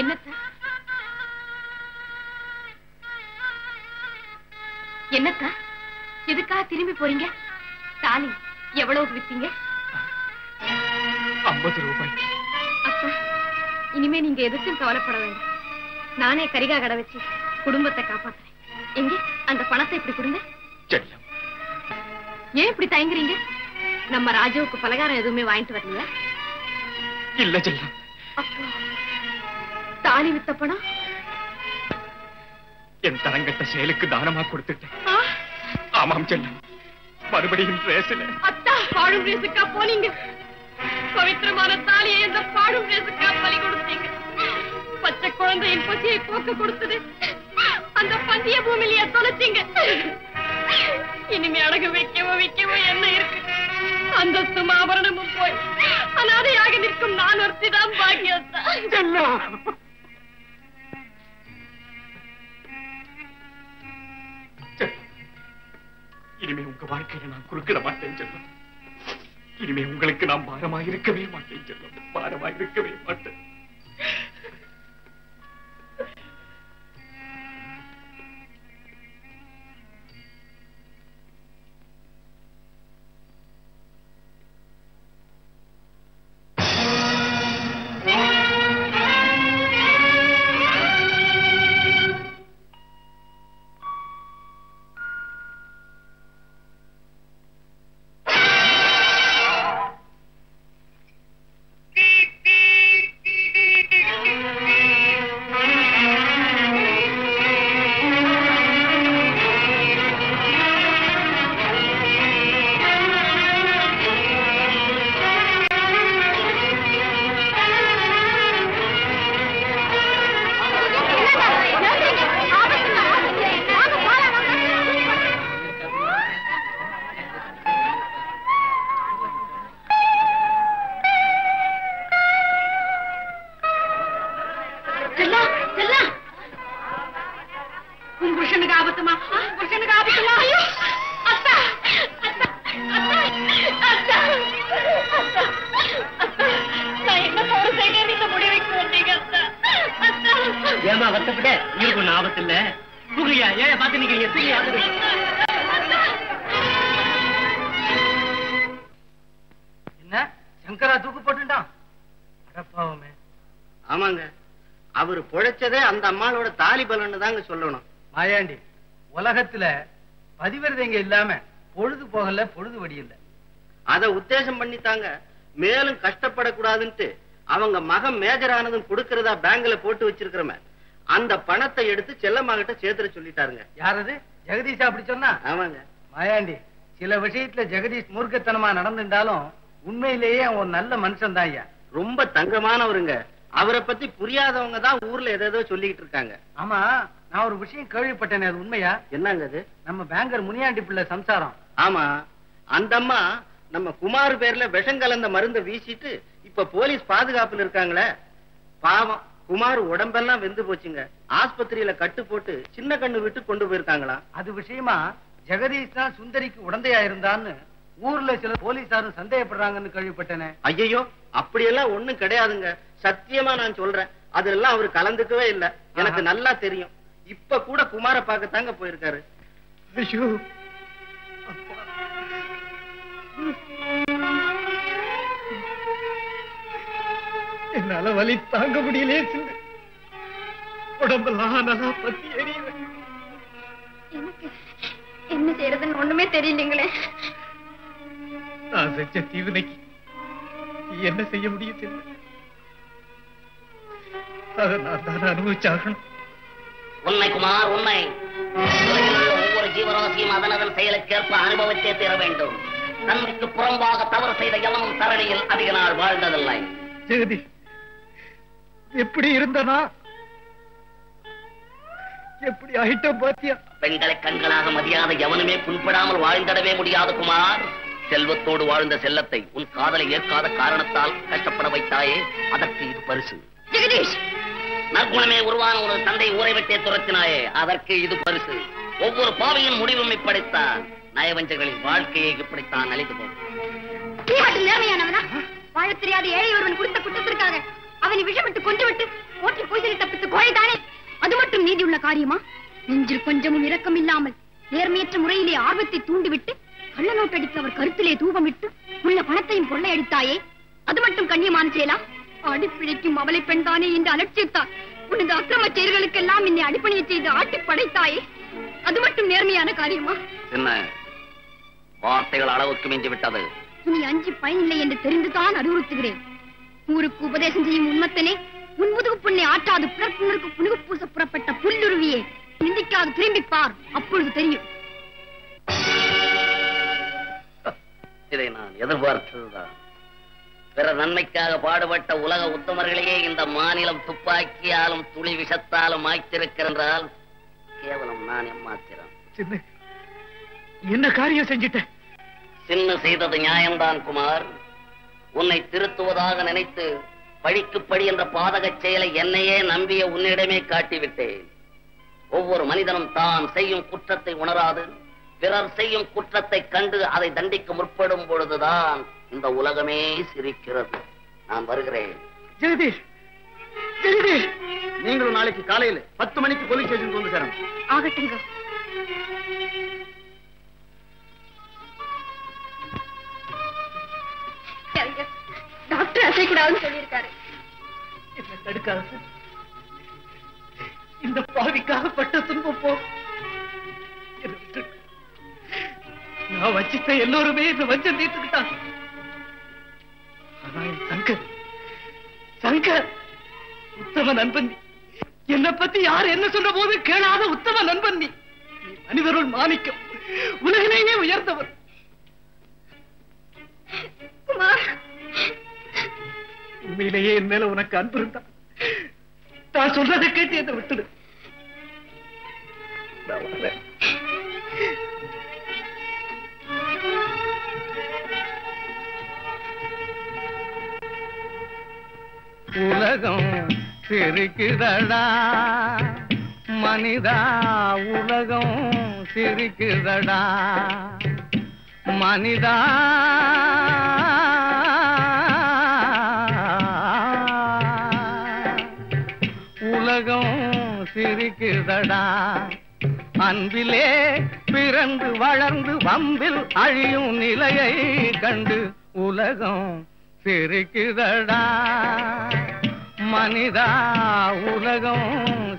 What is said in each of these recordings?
என்னத்த என்னத்த எதுக்காக திரும்பி போறீங்க? தாலி எவ்வளவுக்கு வித்தீங்க? 50 ரூபாய். அப்பா, இனிமே நீங்க எதுக்கும் கவலைப்பட வேண்டாம். நானே கரிகா கடை வச்சு குடும்பத்தை காப்பாத்துறேன். எங்க அந்த பணத்தை இப்படி கொடுங்க. செல்லம், ஏன் இப்படி தயங்குறீங்க? நம்ம ராஜாவுக்கு பலகாரம் எதுவுமே வாங்கிட்டு வரலையா? இல்ல செல்லம். அப்போ தாலி வித்த பணம் என் தரங்கட்ட செயலுக்கு தானமா கொடுத்துட்டேன். ஆமாம் செல்லம், மறுபடியும் ரேஸ்ல. அத்தா, பாடும் ரேசுக்கா போனீங்க? பவித்திரமான தாலியை எந்த பாடும் ரேசுக்கா பலி கொடுத்தீங்க? பச்சை குழந்தையின் பசியை போக்க கொடுத்தது அந்த பந்திய பூமியிலேயே தொலைச்சிங்க. இனிமே அடகு வைக்கவோ என்ன இருக்கு? அந்தஸ்தும் ஆபரணமும் போய் அனாதையாக நிற்கும் நான் ஒருத்திதான் பாக்கியத்தா. இனிமே உங்க வாழ்க்கையில நான் குறுக்கிட மாட்டேன் செல்லம். இனிமே உங்களுக்கு நான் பாரமாயிருக்கவே மாட்டேன் செல்லம். பாரமாயிருக்கவே மாட்டேன். அவர் பொழைச்சதே அந்த அம்மாளோட தாலி பலன்னு தாங்க சொல்லணும். மாயாண்டி, உலகத்துல பதிவிரதைங்க இல்லாம பொழுது போகல, பொழுது வடியில்ல. அத உத்தேசம் பண்ணித்தாங்க மேலும் கஷ்டப்படக்கூடாதுன்ட்டு அவங்க மகன் மேஜர் ஆனதும் கொடுக்கறதா பேங்க்ல போட்டு வச்சிருக்கிறோமே, அந்த பணத்தை எடுத்து செல்லம்மா கிட்ட சேர்த்துற சொல்லிட்டாருங்க. யாரது? ஜெகதீஷ் அப்படி சொன்னா? ஆமாங்க. மாயாண்டி, சில விஷயத்துல ஜெகதீஷ் மூர்க்கத்தனமா நடந்துட்டாலும் உண்மையிலேயே அவன் நல்ல மனுஷன் தான் ஐயா. ரொம்ப தங்கமானவருங்க. அவரை பத்தி புரியாதவங்க தான் ஊர்ல ஏதோ சொல்லிக்கிட்டு இருக்காங்க. ஆமா, நான் ஒரு விஷயம் கேள்விப்பட்டேனே, அது உண்மையா? என்னங்க அது? நம்ம பேங்கர் முனியாண்டி பிள்ளை சம்சாரம். ஆமா, அந்த அம்மா நம்ம குமார் பேர்ல விஷம் கலந்த மருந்த வீசிட்டு இப்ப போலீஸ் பாதுகாப்புல இருக்காங்களே. பாவம், குமார் உடம்பெல்லாம் வெந்து போச்சுங்க. ஆஸ்பத்திரியில கட்டு போட்டு சின்ன கண்ணு விட்டு கொண்டு போயிருக்காங்களா. அது விஷயமா ஜெகதீஷ் தான் சுந்தரிக்கு உடந்தையா இருந்தான்னு ஊர்ல சில போலீசாரும் சந்தேகப்படுறாங்கன்னு கேள்விப்பட்டேனே. ஐயோ, அப்படியெல்லாம் ஒண்ணும் கிடையாதுங்க. சத்தியமா நான் சொல்றேன், அதெல்லாம் அவரு கலந்துக்கவே இல்லை. எனக்கு நல்லா தெரியும். இப்ப கூட குமார பார்க்கத்தாங்க போயிருக்காரு. ஐயோ, என்னால வலி தாங்க முடியலே. உடம்பெல்லாம் நல்லா பத்தி எரியுது. எனக்கு என்ன செய்யறதுன்னு ஒண்ணுமே தெரியலீங்களே. நான் செஞ்ச தீவினைக்கு என்ன செய்ய முடியும்? அதை நான் தான் அனுபவிச்சாகணும். உண்மை குமார், உண்மை. ஒவ்வொரு ஜீவராசியும் அதனதன் செயலுக்கேற்ப அனுபவித்தே தீர வேண்டும். நன்மைக்கு புறம்பாக தவறு செய்த எவனும் தரணியில் அதிக நாள் வாழ்ந்ததில்லை. ஜெகதி, எப்படி இருந்தனா எப்படி ஆயிட்டோம் பாத்தியா? பெண்களை கண்களாக மதியாத எவனுமே புண்படாமல் வாழ்ந்திடவே முடியாது குமார். செல்வத்தோடு வாழ்ந்த செல்லத்தை உன் காதலை ஏற்காத காரணத்தால் கஷ்டப்பட வைத்தாயே, அதற்கு இது பரிசு. ஜெகதீஷ், நற்குணமே உருவான ஒரு தந்தை ஊரை விட்டே துரத்தினாயே, அதற்கு இது பரிசு. ஒவ்வொரு பாவியின் முடிவும் இப்படித்தான். நயவஞ்சகளின் வாழ்க்கையை இப்படித்தான் அழித்து போகும். நேர்மையானவனா? வாழ தெரியாத ஏழை ஒருவன் குறித்த குற்றத்திற்காக அவனை விஷமிட்டு கொன்றுவிட்டு ஓட்டி பொய்தலை தப்பித்து கோழைதானே. அது மட்டும் நீதி உள்ள காரியமா? நெஞ்சில் கொஞ்சமும் இரக்கம் இல்லாமல் நேர்மையற்ற முறையிலே ஆர்வத்தை தூண்டிவிட்டு கள்ள நோட்டடித்து அவர் கருத்திலே தூபமிட்டு உள்ள பணத்தையும் கொள்ளையடித்தாயே, அது மட்டும் கண்ணியமான செயலா? அடிப்பிழைக்கும் அவளை பெண்தானே என்று அலட்சியத்தார் உனது அக்கிரம செயல்களுக்கெல்லாம் என்னை அடிப்பணியை செய்து ஆட்டி படைத்தாயே, அது மட்டும் நேர்மையான காரியமா? என்ன வார்த்தைகள் அளவுக்கு மிஞ்சி விட்டது. இனி அஞ்சு பயனில்லை என்று தெரிந்துதான் அறிவுறுத்துகிறேன். ஊருக்கு உபதேசம் செய்யும் உண்மத்தனே, உன் முதுகு புண்ணை ஆற்றாது பிறப்புணருக்கு புனுகு பூச புறப்பட்ட புல்லுருவியே, நிந்திக்காது திரும்பிப்பார், அப்பொழுது தெரியும். இதை நான் எதிர்பார்த்ததுதான். பிற நன்மைக்காக பாடுபட்ட உலக உத்தமர்களையே இந்த மாநிலம் துப்பாக்கியாலும் துளி விஷத்தாலும் ஆய்த்திருக்கிறால் கேவலம் நான் எம்மாத்திரம். என்ன காரியம் செஞ்சிட்ட? சின்ன செய்தது நியாயம்தான் குமார். உன்னை திருத்துவதாக நினைத்து பழிக்கு பழி என்ற பாதகச் செயலை என்னையே நம்பிய உன்னிடமே காட்டிவிட்டேன். ஒவ்வொரு மனிதனும் தான் செய்யும் குற்றத்தை உணராது பிறர் செய்யும் குற்றத்தை கண்டு அதை தண்டிக்க முற்படும் பொழுதுதான் இந்த உலகமே சிரிக்கிறது. நான் வருகிறேன். ஜெகதீஷ், ஜெகதீஷ், நீங்களும் நாளைக்கு காலையில 10 மணிக்கு போலீஸ் ஸ்டேஷனுக்கு வந்து சேரணும். ஆகட்டுங்க. டாக்டர் அசைக்கூடாதுன்னு சொல்லியிருக்காரு. என்ன தடுக்காது. இந்த பாவிக்காக பட்ட துன்பம் போ. நான் வச்சிட்ட எல்லோருமே இந்த வஞ்சம் தீர்த்துக்கிட்டாங்க. ஆனா சங்கர், சங்கர் உத்தம நண்பன். என்னை பத்தி யார் என்ன சொல்ற போது கேளாத உத்தம நண்பன். நீ மனிதருள் மாணிக்கம், உலகிலேயே உயர்ந்தவர். உண்மையிலேயே என் மேல உனக்கு அன்பு இருந்தா நான் சொல்றதை கேட்டு என்னை விட்டுடு. நான் வரேன். உலகம் சிரிக்குதடா மனிதா, உலகம் சிரிக்குதடா மனிதா. உலகம் சிரிக்குதடா. அன்பிலே பிறந்து வளர்ந்து வம்பில் அழியும் நிலையை கண்டு உலகம் சிரிக்குதடா மனிதா, உலகம்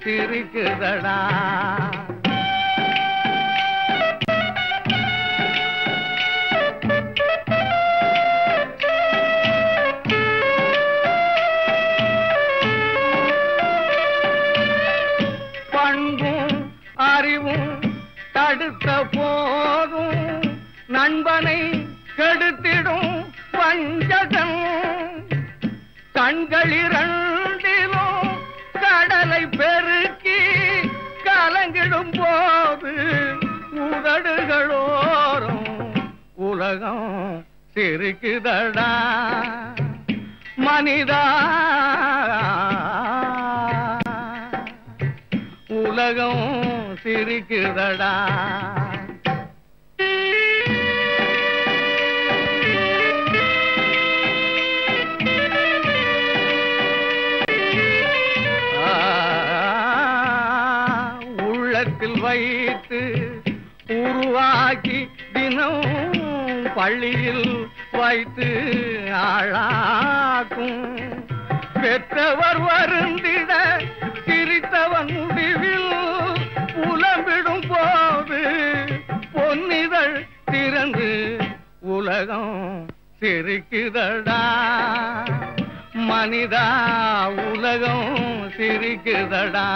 சிரிக்குதடா. பண்பும் அறிவும் தடுத்த போதும் நண்பனை கெடுத்திடும் வஞ்சகன். கண்களிரண்டிலும் கடலை பெருக்கி கலங்கிடும் போது உதடுகளோரும் உலகம் சிரிக்குதடா மனிதா. உலகம் சிரிக்குதடா. உள்ளத்தில் வைத்து உருவாக்கி தினம் பள்ளியில் வைத்து ஆளாக்கும். பெற்றவர் வருந்திட சிரித்தவன் முடிவில் புலம்பிடும் போது பொன்னிதழ் திறந்து உலகம் சிரிக்குதடா மனிதா. உலகம் சிரிக்குதடா.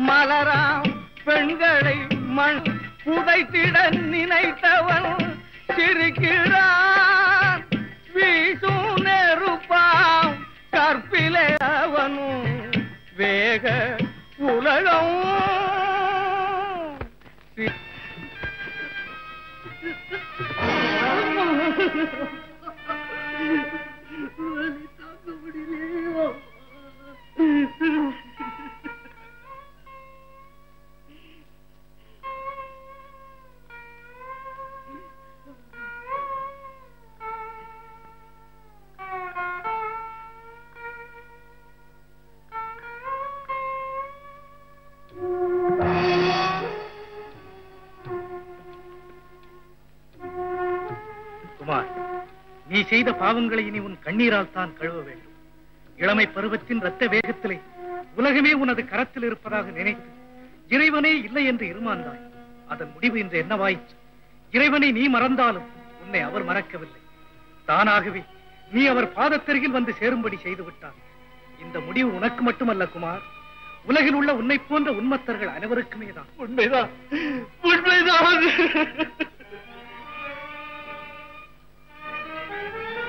மலராம் பெண்களை மண் புதைத்திட நினைத்தவன் சிரிக்கிறான். வீசும் நெருப்பாம் கற்பிலே அவனும் வேக உலகம். செய்த பாவங்களை இனி உன் கண்ணீரால் தான் கழுவ வேண்டும். இளமை பருவத்தின் இரத்த வேகத்திலே உலகமே உனது கரத்தில் இருப்பதாக நினைத்து இறைவனே இல்லை என்று இருமாந்தாய். அதன் முடிவு இன்று என்னவாயிற்று? இறைவனை நீ மறந்தாலும் உன்னை அவர் மறக்கவில்லை. தானாகவே நீ அவர் பாதத்தருகில் வந்து சேரும்படி செய்து விட்டார். இந்த முடிவு உனக்கு மட்டுமல்ல குமார், உலகில் உள்ள உன்னை போன்ற உன்மத்தர்கள் அனைவருக்குமே தான். உண்மைதான், உண்மைதான்.